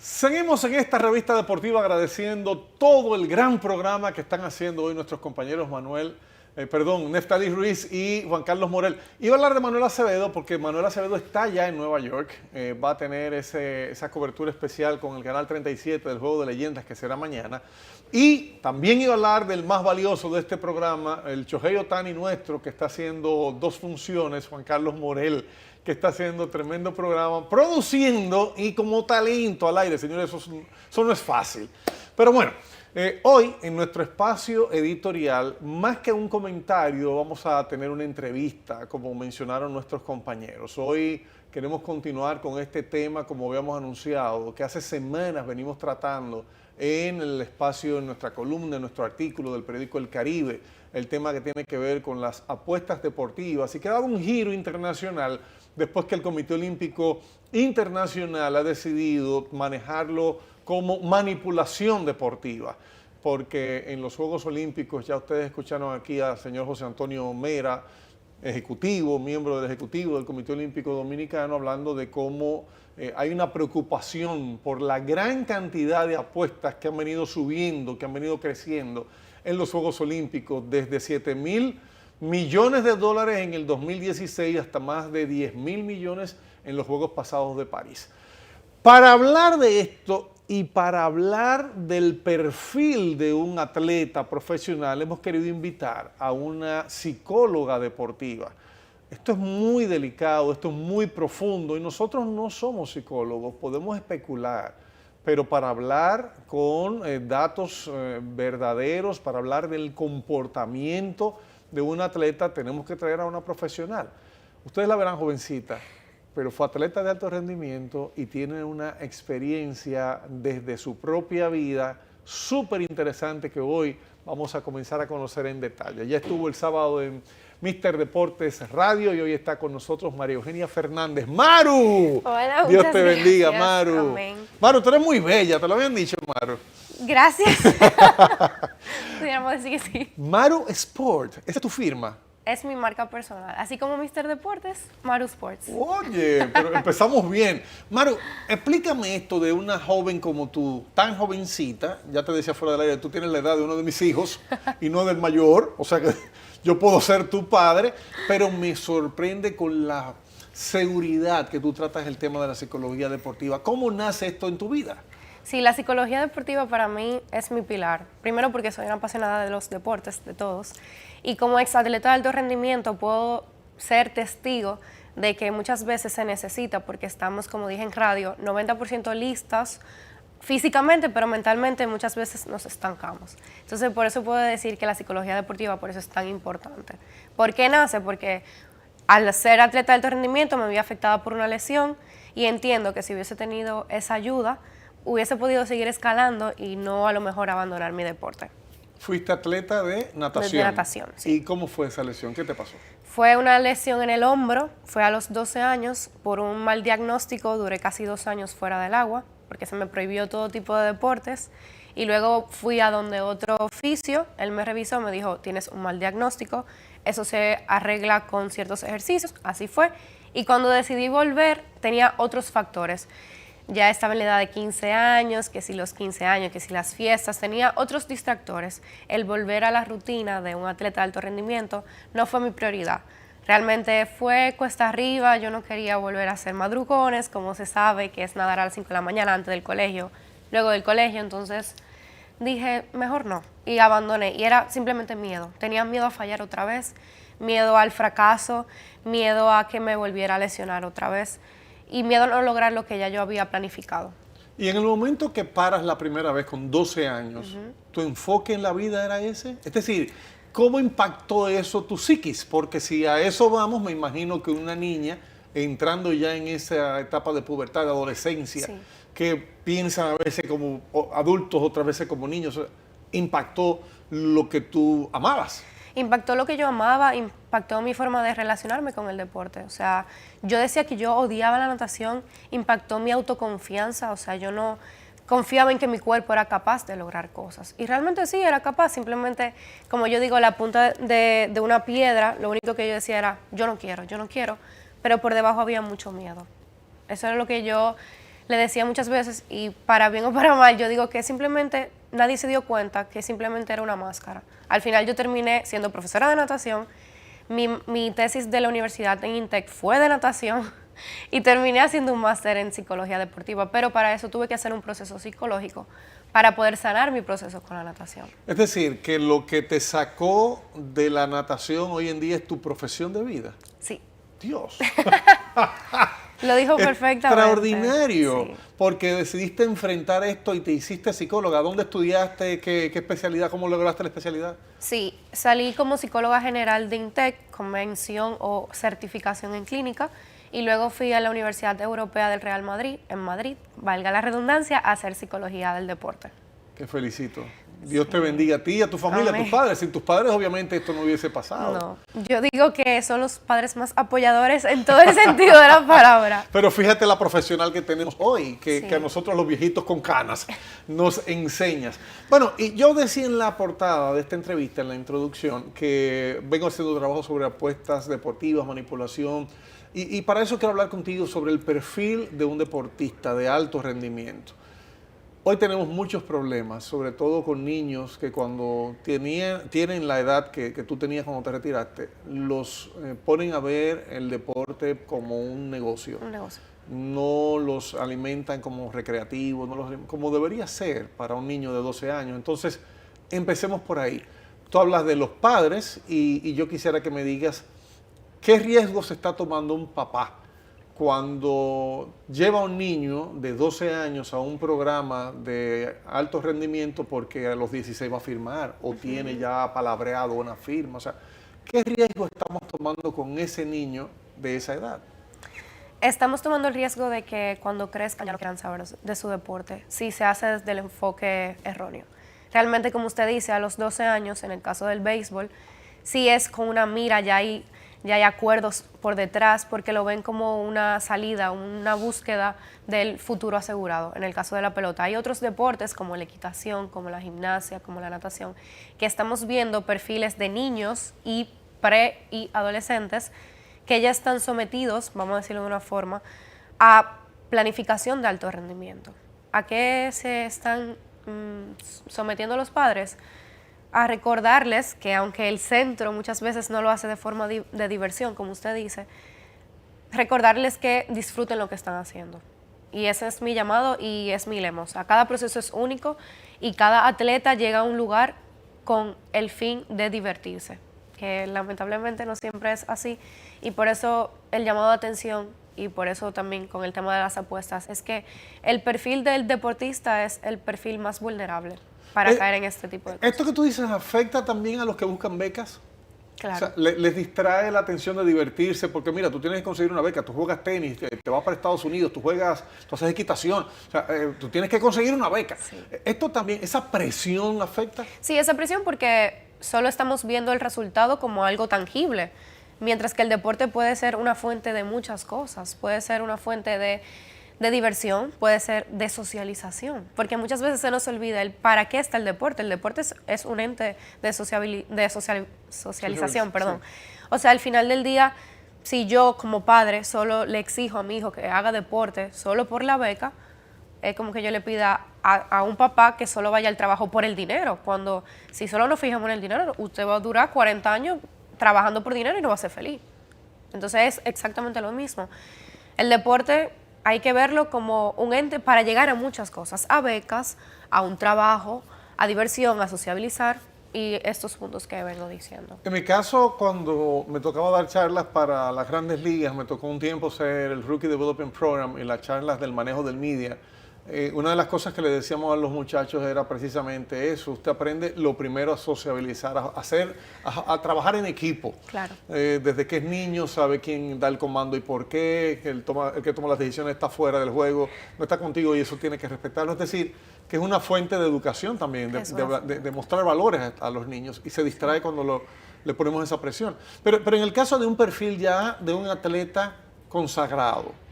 Seguimos en esta revista deportiva agradeciendo todo el gran programa que están haciendo hoy nuestros compañeros Neftalí Ruiz y Juan Carlos Morel. Iba a hablar de Manuel Acevedo porque Manuel Acevedo está ya en Nueva York, va a tener esa cobertura especial con el Canal 37 del Juego de Leyendas que será mañana. Y también iba a hablar del más valioso de este programa, el Shohei Ohtani nuestro, que está haciendo dos funciones, Juan Carlos Morel, que está haciendo tremendo programa, produciendo y como talento al aire. Señores, eso no es fácil. Pero bueno, hoy en nuestro espacio editorial, más que un comentario, vamos a tener una entrevista, como mencionaron nuestros compañeros. Hoy queremos continuar con este tema, como habíamos anunciado, que hace semanas venimos tratando en el espacio, en nuestra columna, en nuestro artículo del periódico El Caribe, el tema que tiene que ver con las apuestas deportivas y que ha dado un giro internacional después que el Comité Olímpico Internacional ha decidido manejarlo como manipulación deportiva, porque en los Juegos Olímpicos, ya ustedes escucharon aquí al señor José Antonio Mera, miembro del Ejecutivo del Comité Olímpico Dominicano, hablando de cómo hay una preocupación por la gran cantidad de apuestas que han venido subiendo, que han venido creciendo en los Juegos Olímpicos, desde 7.000 millones de dólares en el 2016 hasta más de 10.000 millones en los Juegos pasados de París. Para hablar de esto y para hablar del perfil de un atleta profesional, hemos querido invitar a una psicóloga deportiva. Esto es muy delicado, esto es muy profundo y nosotros no somos psicólogos, podemos especular, pero para hablar con datos verdaderos, para hablar del comportamiento de un atleta, tenemos que traer a una profesional. Ustedes la verán jovencita, pero fue atleta de alto rendimiento y tiene una experiencia desde su propia vida súper interesante que hoy vamos a comenzar a conocer en detalle. Ya estuvo el sábado en Mister Deportes Radio y hoy está con nosotros María Eugenia Fernández. ¡Maru! Hola, Dios te bendiga, gracias. Maru. Amén. Maru, tú eres muy bella, te lo habían dicho, Maru. Gracias. Pudiéramos decir que sí. Maru Sport, ¿esa es tu firma? Es mi marca personal. Así como Mister Deportes, Maru Sports. Oye, pero empezamos bien. Maru, explícame esto de una joven como tú, tan jovencita, ya te decía fuera del aire, tú tienes la edad de uno de mis hijos y no del mayor, o sea que yo puedo ser tu padre, pero me sorprende con la seguridad que tú tratas el tema de la psicología deportiva. ¿Cómo nace esto en tu vida? Sí, la psicología deportiva para mí es mi pilar. Primero porque soy una apasionada de los deportes, de todos. Y como exatleta de alto rendimiento puedo ser testigo de que muchas veces se necesita, porque estamos, como dije en radio, 90% listas físicamente, pero mentalmente muchas veces nos estancamos. Entonces por eso puedo decir que la psicología deportiva por eso es tan importante. ¿Por qué nace? Porque al ser atleta de alto rendimiento me vi afectada por una lesión y entiendo que si hubiese tenido esa ayuda, hubiese podido seguir escalando y no a lo mejor abandonar mi deporte. Fuiste atleta de natación. De natación, sí. ¿Y cómo fue esa lesión? ¿Qué te pasó? Fue una lesión en el hombro, fue a los 12 años, por un mal diagnóstico, duré casi 2 años fuera del agua, porque se me prohibió todo tipo de deportes, y luego fui a donde otro fisio, él me revisó, me dijo, tienes un mal diagnóstico, eso se arregla con ciertos ejercicios, así fue, y cuando decidí volver tenía otros factores. Ya estaba en la edad de 15 años, que si los 15 años, que si las fiestas, tenía otros distractores. El volver a la rutina de un atleta de alto rendimiento no fue mi prioridad. Realmente fue cuesta arriba, yo no quería volver a hacer madrugones, como se sabe, que es nadar a las 5 de la mañana antes del colegio, luego del colegio, entonces dije, mejor no, y abandoné. Y era simplemente miedo, tenía miedo a fallar otra vez, miedo al fracaso, miedo a que me volviera a lesionar otra vez, y miedo a no lograr lo que ya yo había planificado. Y en el momento que paras la primera vez con 12 años, ¿tu enfoque en la vida era ese? Es decir, ¿cómo impactó eso tu psiquis? Porque si a eso vamos, me imagino que una niña entrando ya en esa etapa de pubertad, de adolescencia, sí, que piensan a veces como adultos, otras veces como niños, impactó lo que tú amabas. Impactó lo que yo amaba, impactó mi forma de relacionarme con el deporte. O sea, yo decía que yo odiaba la natación, impactó mi autoconfianza, o sea, yo no confiaba en que mi cuerpo era capaz de lograr cosas. Y realmente sí, era capaz, simplemente, como yo digo, la punta de una piedra, lo único que yo decía era, yo no quiero, pero por debajo había mucho miedo. Eso era lo que yo le decía muchas veces, y para bien o para mal, yo digo que simplemente nadie se dio cuenta que simplemente era una máscara. Al final yo terminé siendo profesora de natación, mi tesis de la universidad en INTEC fue de natación y terminé haciendo un máster en psicología deportiva, pero para eso tuve que hacer un proceso psicológico para poder sanar mi proceso con la natación. Es decir, que lo que te sacó de la natación hoy en día es tu profesión de vida. Sí. Dios. Lo dijo perfectamente. Extraordinario, Sí. porque decidiste enfrentar esto y te hiciste psicóloga. ¿Dónde estudiaste? ¿Qué especialidad? ¿Cómo lograste la especialidad? Sí, salí como psicóloga general de INTEC, con mención o certificación en clínica, y luego fui a la Universidad Europea del Real Madrid, en Madrid, valga la redundancia, a hacer psicología del deporte. Te felicito. Dios te bendiga a ti, a tu familia, a tus padres. Sin tus padres, obviamente, esto no hubiese pasado. No, yo digo que son los padres más apoyadores en todo el sentido de la palabra. Pero fíjate la profesional que tenemos hoy, que Sí. a nosotros los viejitos con canas nos enseñas. Bueno, y yo decía en la portada de esta entrevista, en la introducción, que vengo haciendo trabajo sobre apuestas deportivas, manipulación, y para eso quiero hablar contigo sobre el perfil de un deportista de alto rendimiento. Hoy tenemos muchos problemas, sobre todo con niños que cuando tienen la edad que tú tenías cuando te retiraste, los ponen a ver el deporte como un negocio. Un negocio. No los alimentan como recreativos, como debería ser para un niño de 12 años. Entonces, empecemos por ahí. Tú hablas de los padres y yo quisiera que me digas qué riesgos está tomando un papá cuando lleva a un niño de 12 años a un programa de alto rendimiento porque a los 16 va a firmar o tiene ya palabreado una firma. O sea, ¿qué riesgo estamos tomando con ese niño de esa edad? Estamos tomando el riesgo de que cuando crezcan ya no quieran saber de su deporte, si se hace desde el enfoque erróneo. Realmente, como usted dice, a los 12 años, en el caso del béisbol, sí es con una mira, ya hay acuerdos por detrás, porque lo ven como una salida, una búsqueda del futuro asegurado. En el caso de la pelota, hay otros deportes como la equitación, como la gimnasia, como la natación, que estamos viendo perfiles de niños y pre y adolescentes que ya están sometidos, vamos a decirlo de una forma, a planificación de alto rendimiento. ¿A qué se están sometiendo los padres? A recordarles que aunque el centro muchas veces no lo hace de forma de diversión, como usted dice, recordarles que disfruten lo que están haciendo. Y ese es mi llamado y es mi lema. O sea, cada proceso es único y cada atleta llega a un lugar con el fin de divertirse, que lamentablemente no siempre es así. Y por eso el llamado de atención, y por eso también con el tema de las apuestas, es que el perfil del deportista es el perfil más vulnerable para caer en este tipo de cosas. ¿Esto que tú dices afecta también a los que buscan becas? Claro. O sea, les distrae la atención de divertirse, porque mira, tú tienes que conseguir una beca, tú juegas tenis, te vas para Estados Unidos, tú haces equitación, o sea, tú tienes que conseguir una beca. Sí. ¿Esto también, esa presión afecta? Sí, esa presión porque solo estamos viendo el resultado como algo tangible, mientras que el deporte puede ser una fuente de muchas cosas, puede ser una fuente de diversión, puede ser de socialización, porque muchas veces se nos olvida el para qué está el deporte. El deporte es un ente de socialización, perdón. Sí. O sea, al final del día, si yo como padre solo le exijo a mi hijo que haga deporte solo por la beca, es como que yo le pida a un papá que solo vaya al trabajo por el dinero, cuando si solo nos fijamos en el dinero, usted va a durar 40 años trabajando por dinero y no va a ser feliz. Entonces es exactamente lo mismo. El deporte hay que verlo como un ente para llegar a muchas cosas, a becas, a un trabajo, a diversión, a sociabilizar y estos puntos que vengo diciendo. En mi caso, cuando me tocaba dar charlas para las grandes ligas, me tocó un tiempo ser el Rookie Development Program y las charlas del manejo del media. Una de las cosas que le decíamos a los muchachos era precisamente eso. Usted aprende lo primero a sociabilizar, a trabajar en equipo. Claro. Desde que es niño sabe quién da el comando y por qué, que el que toma las decisiones está fuera del juego, no está contigo y eso tiene que respetarlo. Es decir, que es una fuente de educación también, de mostrar valores a los niños y se distrae cuando le ponemos esa presión. Pero en el caso de un perfil ya de un atleta consagrado,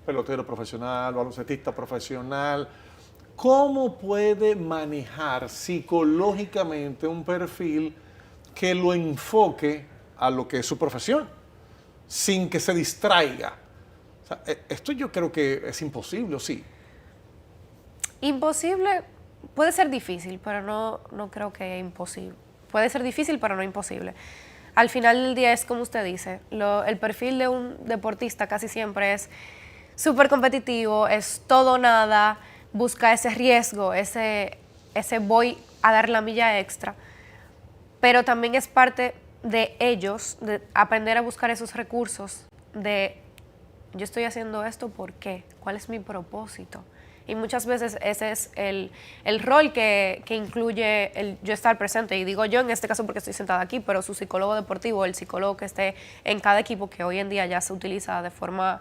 pelotero profesional, baloncestista profesional, ¿cómo puede manejar psicológicamente un perfil que lo enfoque a lo que es su profesión, sin que se distraiga? O Esto yo creo que es imposible, ¿o sí? Imposible, puede ser difícil, pero no creo que es imposible. Puede ser difícil, pero no imposible. Al final del día es como usted dice, el perfil de un deportista casi siempre es súper competitivo, es todo o nada, busca ese riesgo, ese voy a dar la milla extra, pero también es parte de ellos, de aprender a buscar esos recursos, de yo estoy haciendo esto, ¿por qué? ¿Cuál es mi propósito? Y muchas veces ese es el rol que incluye el yo estar presente. Y digo yo en este caso porque estoy sentada aquí, pero su psicólogo deportivo, el psicólogo que esté en cada equipo, que hoy en día ya se utiliza de forma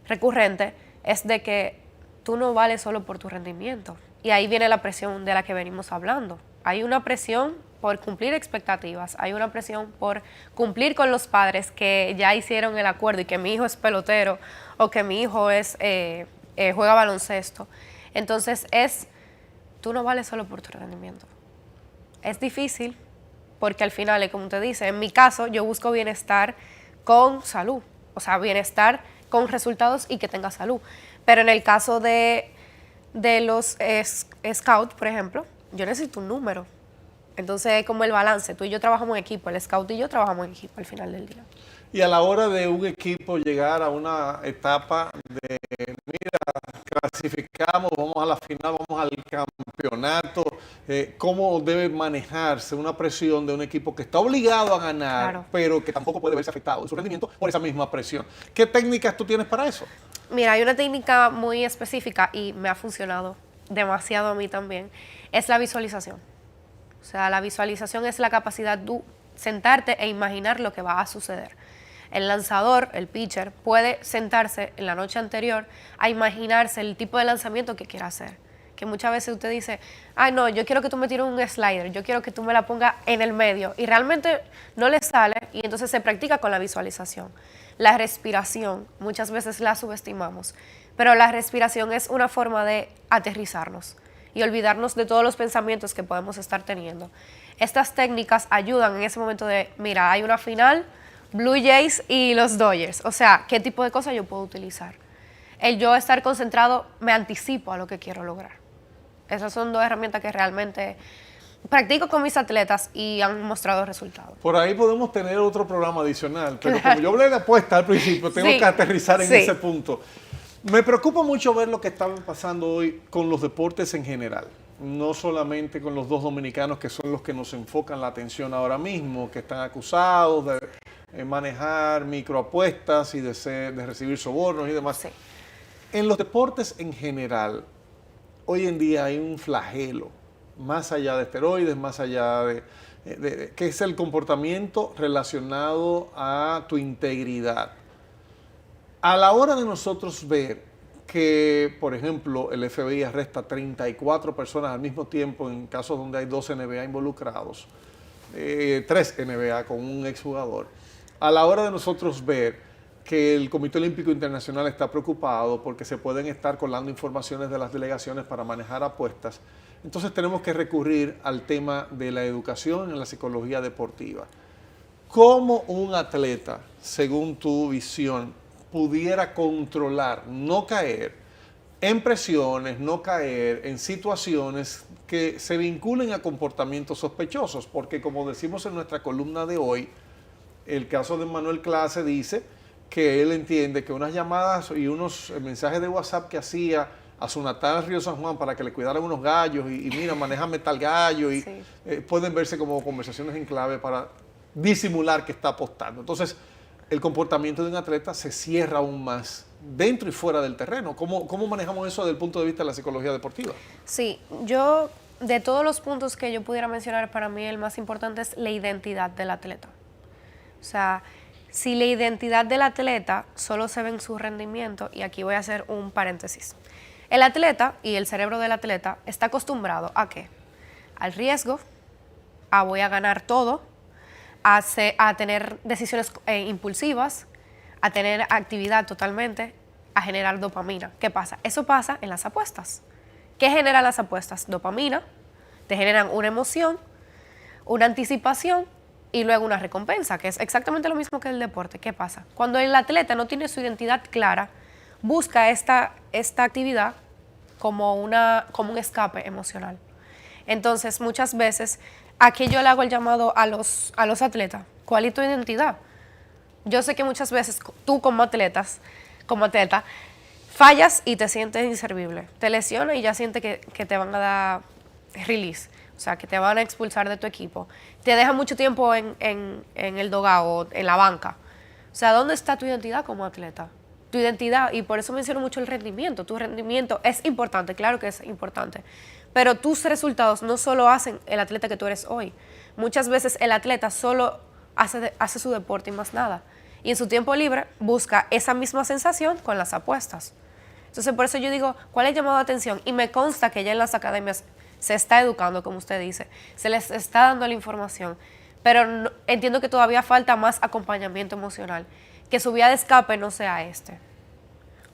recurrente, es de que tú no vales solo por tu rendimiento. Y ahí viene la presión de la que venimos hablando. Hay una presión por cumplir expectativas, hay una presión por cumplir con los padres que ya hicieron el acuerdo y que mi hijo es pelotero o que mi hijo es juega baloncesto. Entonces tú no vales solo por tu rendimiento. Es difícil porque al final, es como te dice, en mi caso yo busco bienestar con salud, o sea, bienestar con resultados y que tenga salud. Pero en el caso de los scouts, por ejemplo, yo necesito un número. Entonces es como el balance, tú y yo trabajamos en equipo, el scout y yo trabajamos en equipo al final del día. Y a la hora de un equipo llegar a una etapa de, mira, clasificamos, vamos a la final, vamos al campeonato, ¿cómo debe manejarse una presión de un equipo que está obligado a ganar, Claro. pero que tampoco puede verse afectado en su rendimiento por esa misma presión? ¿Qué técnicas tú tienes para eso? Mira, hay una técnica muy específica y me ha funcionado demasiado a mí también, es la visualización. O sea, la visualización es la capacidad de sentarte e imaginar lo que va a suceder. El lanzador, el pitcher, puede sentarse en la noche anterior a imaginarse el tipo de lanzamiento que quiera hacer. Que muchas veces usted dice, ay no, yo quiero que tú me tires un slider, yo quiero que tú me la pongas en el medio. Y realmente no le sale y entonces se practica con la visualización. La respiración, muchas veces la subestimamos, pero la respiración es una forma de aterrizarnos y olvidarnos de todos los pensamientos que podemos estar teniendo. Estas técnicas ayudan en ese momento de, mira, hay una final, Blue Jays y los Dodgers. O sea, ¿qué tipo de cosas yo puedo utilizar? El yo estar concentrado, me anticipo a lo que quiero lograr. Esas son dos herramientas que realmente practico con mis atletas y han mostrado resultados. Por ahí podemos tener otro programa adicional, pero como yo hablé de apuesta al principio, tengo Sí, que aterrizar en sí. ese punto. Me preocupa mucho ver lo que está pasando hoy con los deportes en general, no solamente con los dos dominicanos que son los que nos enfocan la atención ahora mismo, que están acusados de manejar microapuestas y de recibir sobornos y demás. Sí. En los deportes en general, hoy en día hay un flagelo, más allá de esteroides, más allá de que es el comportamiento relacionado a tu integridad. A la hora de nosotros ver que, por ejemplo, el FBI arresta 34 personas al mismo tiempo en casos donde hay 2 NBA involucrados, 3 NBA con un exjugador, a la hora de nosotros ver que el Comité Olímpico Internacional está preocupado porque se pueden estar colando informaciones de las delegaciones para manejar apuestas, entonces tenemos que recurrir al tema de la educación en la psicología deportiva. ¿Cómo un atleta, según tu visión, pudiera controlar, no caer en presiones, no caer en situaciones que se vinculen a comportamientos sospechosos? Porque como decimos en nuestra columna de hoy, el caso de Manuel Clase dice que él entiende que unas llamadas y unos mensajes de WhatsApp que hacía a su natal Río San Juan para que le cuidaran unos gallos y mira, manéjame tal gallo y Sí. pueden verse como conversaciones en clave para disimular que está apostando. Entonces, el comportamiento de un atleta se cierra aún más dentro y fuera del terreno. ¿Cómo manejamos eso desde el punto de vista de la psicología deportiva? Sí, yo, de todos los puntos que yo pudiera mencionar, para mí el más importante es la identidad del atleta. O sea, si la identidad del atleta solo se ve en su rendimiento, y aquí voy a hacer un paréntesis, el atleta y el cerebro del atleta está acostumbrado ¿a qué? Al riesgo, a voy a ganar todo, a tener decisiones impulsivas, a tener actividad totalmente, a generar dopamina. ¿Qué pasa? Eso pasa en las apuestas. ¿Qué generan las apuestas? Dopamina, te generan una emoción, una anticipación y luego una recompensa, que es exactamente lo mismo que el deporte. ¿Qué pasa? Cuando el atleta no tiene su identidad clara, busca esta actividad como un escape emocional. Entonces, muchas veces, aquí yo le hago el llamado a los atletas. ¿Cuál es tu identidad? Yo sé que muchas veces tú como atleta, fallas y te sientes inservible. Te lesionas y ya sientes que te van a dar release, o sea, que te van a expulsar de tu equipo. Te deja mucho tiempo en el dogao, en la banca. O sea, ¿dónde está tu identidad como atleta? Tu identidad, y por eso menciono mucho el rendimiento. Tu rendimiento es importante, claro que es importante, pero tus resultados no solo hacen el atleta que tú eres hoy. Muchas veces el atleta solo hace su deporte y más nada. Y en su tiempo libre busca esa misma sensación con las apuestas. Entonces, por eso yo digo, ¿cuál es el llamado de atención? Y me consta que ya en las academias se está educando, como usted dice, se les está dando la información, pero entiendo que todavía falta más acompañamiento emocional, que su vía de escape no sea este.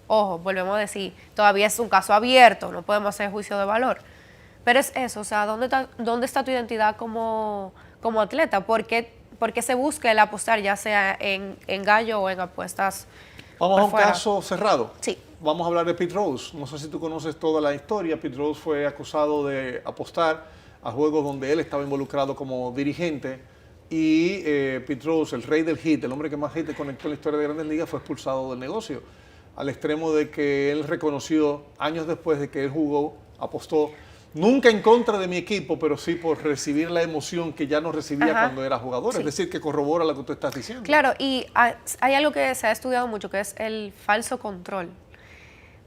Ojo, volvemos a decir, todavía es un caso abierto, no podemos hacer juicio de valor, pero es eso, o sea, ¿dónde está tu identidad como atleta? ¿Por qué se busca el apostar, ya sea en gallo o en apuestas? Vamos a un caso cerrado. Sí. Vamos a hablar de Pete Rose. No sé si tú conoces toda la historia. Pete Rose fue acusado de apostar a juegos donde él estaba involucrado como dirigente. Y Pete Rose, el rey del hit, el hombre que más hit conectó en la historia de Grandes Ligas, fue expulsado del negocio. Al extremo de que él reconoció, años después de que él jugó, apostó, nunca en contra de mi equipo, pero sí por recibir la emoción que ya no recibía cuando era jugador. Sí. Es decir, que corrobora lo que tú estás diciendo. Claro, y hay algo que se ha estudiado mucho, que es el falso control.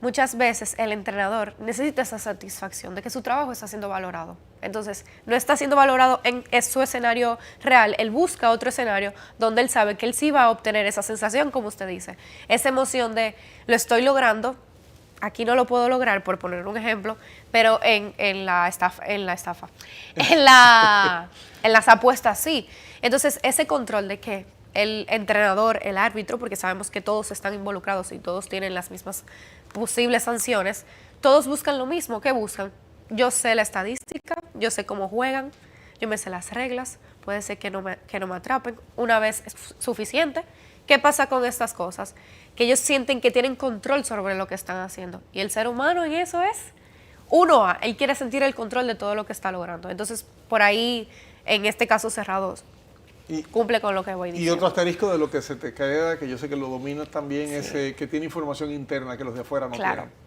Muchas veces el entrenador necesita esa satisfacción de que su trabajo está siendo valorado. Entonces, no está siendo valorado en su escenario real. Él busca otro escenario donde él sabe que él sí va a obtener esa sensación, como usted dice, esa emoción de lo estoy logrando. Aquí no lo puedo lograr, por poner un ejemplo, pero en las apuestas sí. Entonces, ese control de que el entrenador, el árbitro, porque sabemos que todos están involucrados y todos tienen las mismas posibles sanciones, todos buscan lo mismo. ¿Qué buscan? Yo sé la estadística, yo sé cómo juegan, yo me sé las reglas, puede ser que no me atrapen, una vez es suficiente. ¿Qué pasa con estas cosas? Que ellos sienten que tienen control sobre lo que están haciendo. Y el ser humano en eso es 1A. Él quiere sentir el control de todo lo que está logrando. Entonces, por ahí, en este caso cerrado, cumple con lo que voy diciendo. Y otro asterisco de lo que se te queda, que yo sé que lo dominas también, sí, es que tiene información interna que los de afuera no tienen.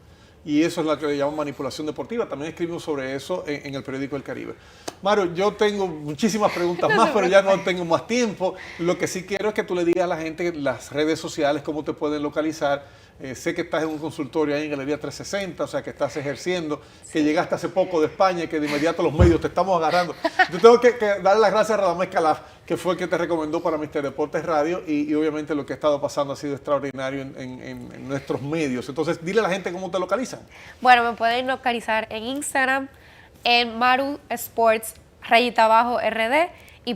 Y eso es la que le llaman manipulación deportiva. También escribimos sobre eso en el periódico El Caribe. Mario, yo tengo muchísimas preguntas más, pero ya no tengo más tiempo. Lo que sí quiero es que tú le digas a la gente las redes sociales, cómo te pueden localizar. Sé que estás en un consultorio ahí en Galería 360, o sea, que estás ejerciendo, sí, que llegaste hace poco de España y que de inmediato los medios te estamos agarrando. Yo tengo que darle las gracias a Radamés Calaf, que fue el que te recomendó para Mister Deportes Radio, y obviamente lo que ha estado pasando ha sido extraordinario en nuestros medios. Entonces, dile a la gente cómo te localizan. Bueno, me pueden localizar en Instagram, en Maru Sports, _RD, y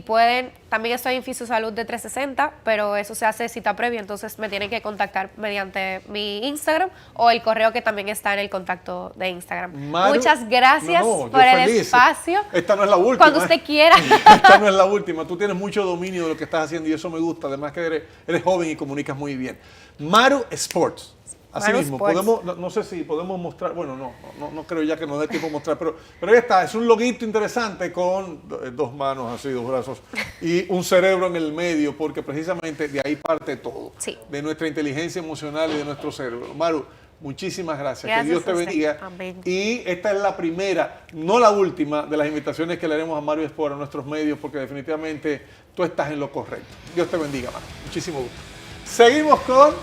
también estoy en Fisiosalud de 360, pero eso se hace cita previa, entonces me tienen que contactar mediante mi Instagram o el correo que también está en el contacto de Instagram. Maru, muchas gracias por el espacio. Esta no es la última. Cuando usted quiera. Esta no es la última. Tú tienes mucho dominio de lo que estás haciendo y eso me gusta. Además que eres joven y comunicas muy bien. Maru Sports. Así Maru mismo, Sports. no sé si podemos mostrar, bueno, no creo ya que nos dé tiempo a mostrar, pero ahí está, es un loguito interesante con dos manos así, dos brazos y un cerebro en el medio, porque precisamente de ahí parte todo, sí, de nuestra inteligencia emocional y de nuestro cerebro. Maru, muchísimas gracias, que Dios te a usted. bendiga. Amén. Y esta es la primera, no la última, de las invitaciones que le haremos a Maru Sport, a nuestros medios, porque definitivamente tú estás en lo correcto. Dios te bendiga, Maru. Muchísimo gusto. Seguimos con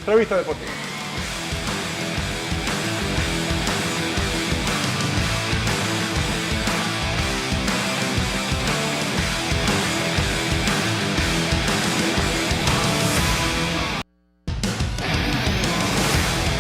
Revista Deportiva.